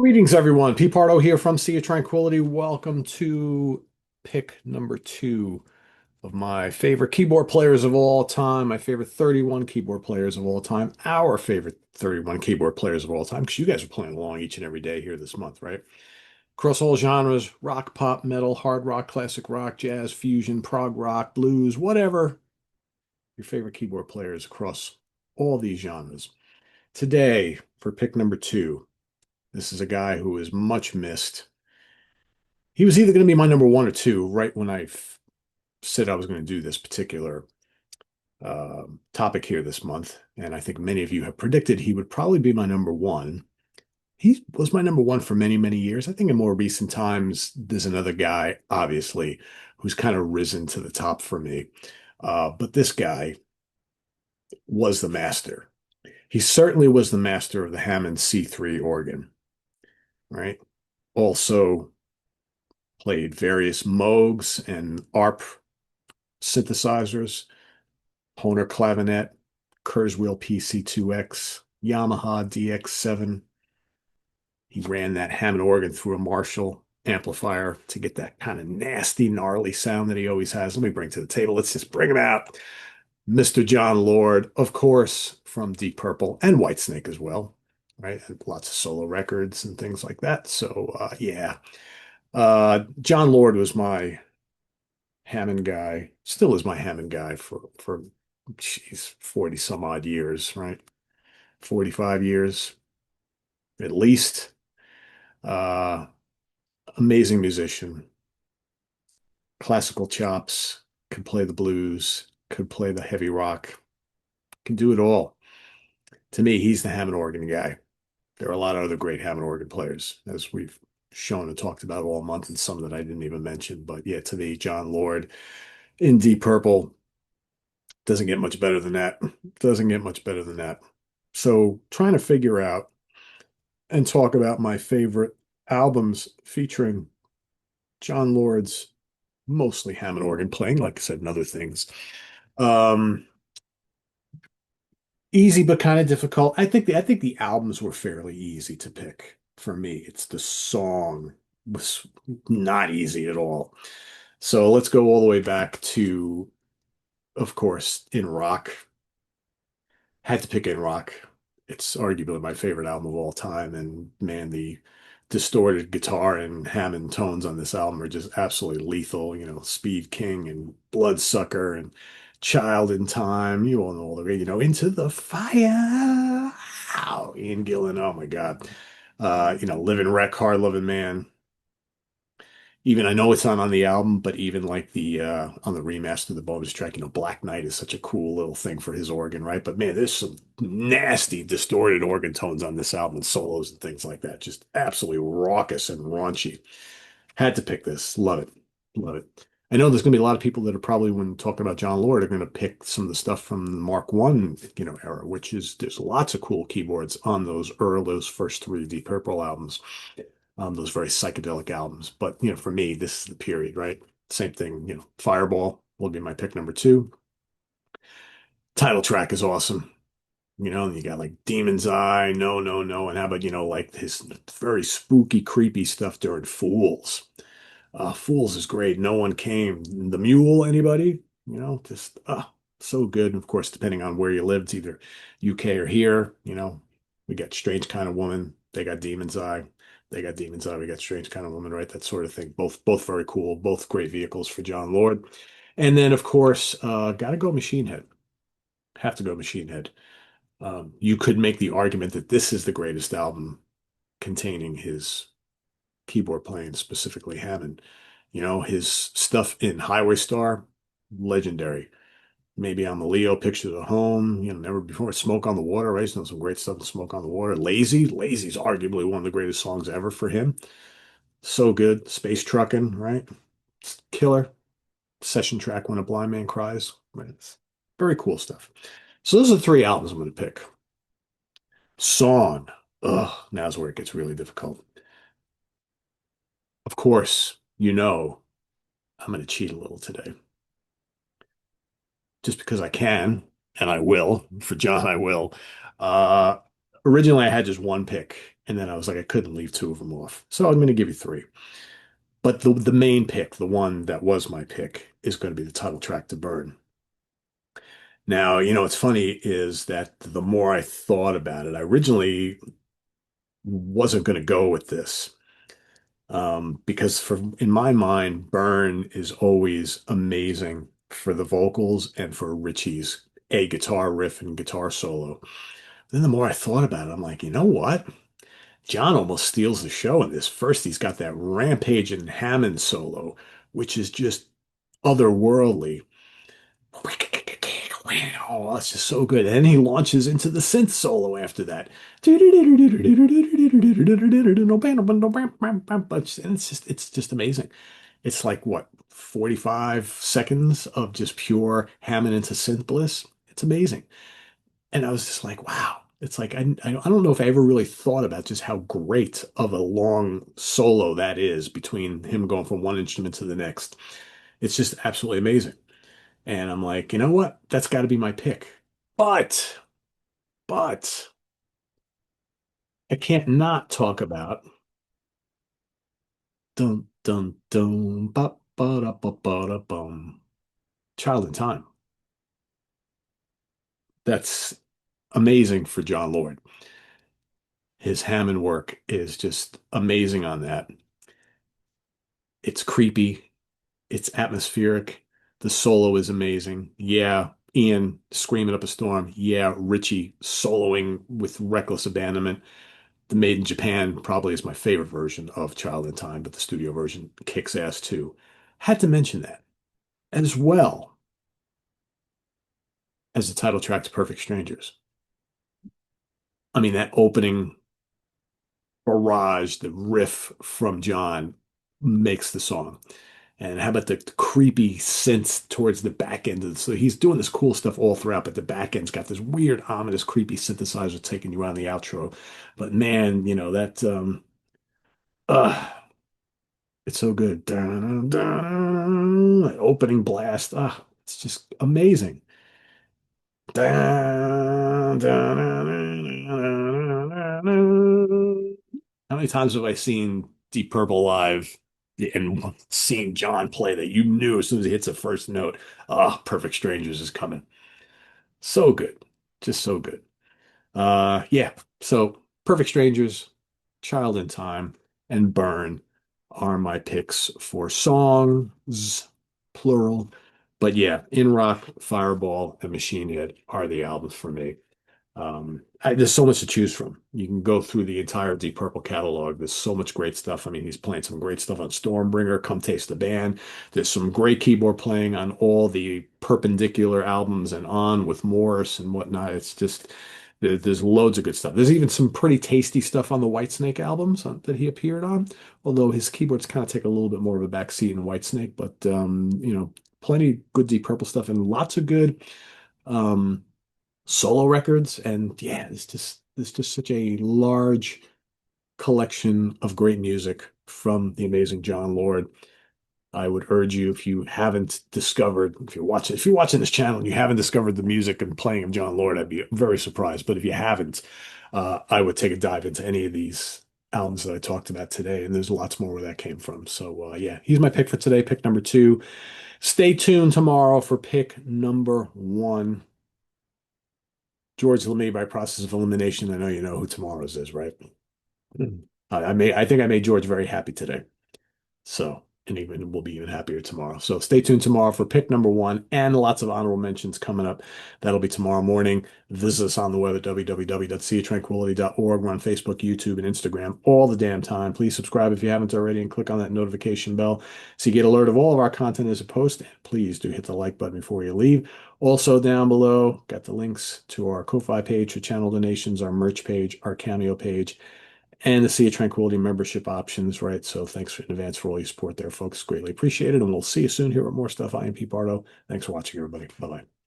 Greetings, everyone. Pete Pardo here from Sea of Tranquility. Welcome to pick number two of my favorite keyboard players of all time, my favorite 31 keyboard players of all time, our favorite 31 keyboard players of all time, because you guys are playing along each and every day here this month, right? Across all genres, rock, pop, metal, hard rock, classic rock, jazz, fusion, prog rock, blues, whatever, your favorite keyboard players across all these genres. Today, for pick number two, this is a guy who is much missed. He was either going to be my number one or two right when said I was going to do this particular topic here this month. And I think many of you have predicted he would probably be my number one. He was my number one for many, many years. I think in more recent times, there's another guy, obviously, who's kind of risen to the top for me. But this guy was the master. He certainly was the master of the Hammond C3 organ, right? Also played various Moogs and ARP synthesizers, Hohner clavinet, Kurzweil PC2X, Yamaha DX7. He ran that Hammond organ through a Marshall amplifier to get that kind of nasty, gnarly sound that he always has. Let me bring to the table. Let's just bring him out. Mr. John Lord, of course, from Deep Purple and Whitesnake as well, right? And lots of solo records and things like that. So, yeah. John Lord was my Hammond guy, still is my Hammond guy for geez, 40 some odd years, right? 45 years at least. Uh, Amazing musician, classical chops, could play the blues, could play the heavy rock, can do it all. To me, he's the Hammond organ guy. There are a lot of other great Hammond organ players, as we've shown and talked about all month, and some that I didn't even mention. But yeah, to me, John Lord in Deep Purple doesn't get much better than that. Doesn't get much better than that. So trying to figure out and talk about my favorite albums featuring John Lord's mostly Hammond organ playing, like I said, and other things. Um, Easy but kind of difficult. I think the albums were fairly easy to pick for me. It's the song was not easy at all. So let's go all the way back to, of course, In Rock. Had to pick In Rock. It's arguably my favorite album of all time. And man, the distorted guitar and Hammond tones on this album are just absolutely lethal. You know, Speed King and Bloodsucker and Child in Time. You all know all the, Into the Fire. Wow, Ian Gillan. Oh my God. Living Wreck, Hard Loving Man. Even I know it's not on the album, but even like the on the remaster, the bonus track, Black Knight is such a cool little thing for his organ, right? But man, there's some nasty distorted organ tones on this album and solos and things like that. Just absolutely raucous and raunchy. Had to pick this. Love it. Love it. I know there's gonna be a lot of people that are probably, when talking about John Lord, are gonna pick some of the stuff from the Mark One, era, which is there's lots of cool keyboards on those first three Deep Purple albums, those very psychedelic albums. But for me, this is the period, right? Same thing. Fireball will be my pick number two. Title track is awesome. And you got like Demon's Eye, No, No, No, and how about like his very spooky, creepy stuff during Fools. Fools is great. No One Came. The Mule, anybody? Just so good. And of course, depending on where you lived, either UK or here, we got Strange Kind of Woman. They got Demon's Eye. They got Demon's Eye. We got Strange Kind of Woman, right? That sort of thing. Both very cool. Both great vehicles for John Lord. And then, of course, gotta go Machine Head. Have to go Machine Head. You could make the argument that this is the greatest album containing his keyboard playing, specifically Hammond. His stuff in Highway Star, legendary. Maybe on the Leo, Pictures at Home, Never Before, Smoke on the Water, right? He's done some great stuff in Smoke on the Water. Lazy. Lazy's arguably one of the greatest songs ever for him. So good. Space Truckin', right? It's killer. Session track When a Blind Man Cries. Right? It's very cool stuff. So those are the three albums I'm going to pick. Song. Ugh, now's where it gets really difficult. Of course, I'm going to cheat a little today. Just because I can, and I will. For John, I will. Uh, Originally, I had just one pick, and then I was like, I couldn't leave two of them off. So I'm going to give you three. But the main pick, the one that was my pick, is going to be the title track to Burn. Now, what's funny is that the more I thought about it, I originally wasn't going to go with this. Because in my mind, Burn is always amazing for the vocals and for Richie's a guitar riff and guitar solo. Then the more I thought about it, I'm like, you know what? John almost steals the show in this. First, he's got that Rampage and Hammond solo, which is just otherworldly. Oh, it's just so good. And he launches into the synth solo after that. And it's just amazing. It's like what, 45 seconds of just pure Hammond into synth bliss. It's amazing. And I was just like, wow. It's like I don't know if I ever really thought about just how great of a long solo that is between him going from one instrument to the next. It's just absolutely amazing. And I'm like, you know what? That's got to be my pick. But, but I can't not talk about dun dun dun ba ba da ba ba da bum. Child in Time. That's amazing for John Lord. His Hammond work is just amazing on that. It's creepy, it's atmospheric. The solo is amazing. Yeah, Ian screaming up a storm. Yeah, Richie soloing with reckless abandonment. The Made in Japan probably is my favorite version of Child in Time, but the studio version kicks ass too. Had to mention that, as well as the title track to Perfect Strangers. I mean, that opening barrage, the riff from John makes the song. And how about the creepy synths towards the back end of so he's doing this cool stuff all throughout, but the back end's got this weird, ominous, creepy synthesizer taking you around the outro. But man, that uh it's so good. Dun, dun, dun, that opening blast. It's just amazing. Dun, dun, dun, dun, dun, dun. How many times have I seen Deep Purple live and seen John play that you knew as soon as he hits the first note, Perfect Strangers is coming. So good. Just so good. Yeah. So Perfect Strangers, Child in Time, and Burn are my picks for songs, plural. But yeah, In Rock, Fireball, and Machine Head are the albums for me. There's so much to choose from. You can go through the entire Deep Purple catalog. There's so much great stuff. I mean, he's playing some great stuff on Stormbringer, Come Taste the Band. There's some great keyboard playing on all the Perpendicular albums and on with Morris and whatnot. It's just there's loads of good stuff. There's even some pretty tasty stuff on the Whitesnake albums that he appeared on, although his keyboards kind of take a little bit more of a backseat in Whitesnake. But plenty good Deep Purple stuff and lots of good. Um, Solo records, and yeah, it's just such a large collection of great music from the amazing John Lord. I would urge you, if you haven't discovered, if you're watching this channel and you haven't discovered the music and playing of John Lord, I'd be very surprised. But if you haven't, I would take a dive into any of these albums that I talked about today, and there's lots more where that came from. So yeah, he's my pick for today, pick number two. Stay tuned tomorrow for pick number one. George LeMay by process of elimination. I know you know who tomorrow's is, right? I think I made George very happy today. So, and even we'll be even happier tomorrow. So stay tuned tomorrow for pick number one and lots of honorable mentions coming up. That'll be tomorrow morning. Visit us on the web at www.seatranquility.org. We're on Facebook, YouTube, and Instagram all the damn time. Please subscribe if you haven't already and click on that notification bell so you get alert of all of our content as a post. And please do hit the like button before you leave. Also down below, got the links to our Ko-Fi page for channel donations, our merch page, our Cameo page, and the Sea of Tranquility membership options, right? So thanks in advance for all your support there, folks. Greatly appreciated. And we'll see you soon here with more stuff. I am Pete Pardo. Thanks for watching, everybody. Bye-bye.